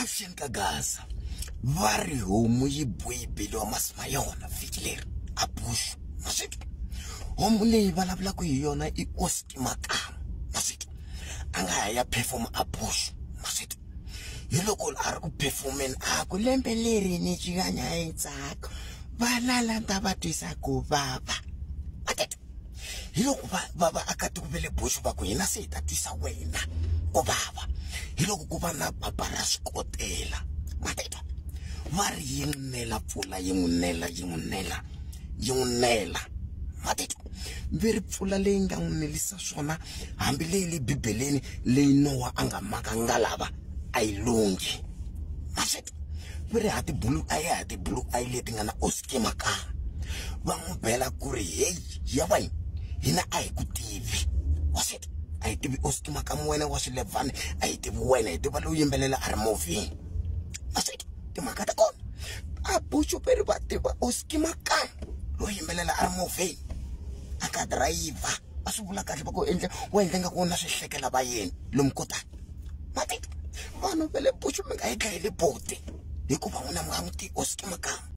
Action kagaza. Vari homu yi bui bilo masmayona fikiler. Abush. Masik. Homu le balabla ku yona I oski Makamu. Masik. Anga ya perform abush. Masik. Yilokol ar performen ako lembeleri ni chiganya itsako. Balala ntabatwisa ku baba. Matet. Hiloko baba akatukubele bush bako yena se tatwisa wena. Ko baba. Hiloko kuba na babara skotela. Matet. Vari yinela pfula yingunela. Matet. Veri pfula leyi nga n'wunelisa swona hambi leyi bibeleni leyi Noah anga makangalava ayilungi. Maset. Veri hati bulu ay leti nga na oski Makamu. Va n'wi bela ku ri hey ya wena hina a hi ku tivi. Waset. A hi tivi oski Makamu wena wa swilevhani a hi tivi wena hi tiva lowu yimbelela a ri movheni. Maset. Timhaka ta kona a buchuperi va tiva oski Makamu lowu yimbelela a ri movheni. Aka driver a swi vula kahle va ku endla wa endla nga ku na swihlekela va yena lomu kotaka. Matet. Vanhu va le buchu mi nga yi dlayeli bote hikuva n'wina mi nga n'wi tivi oski Makamu.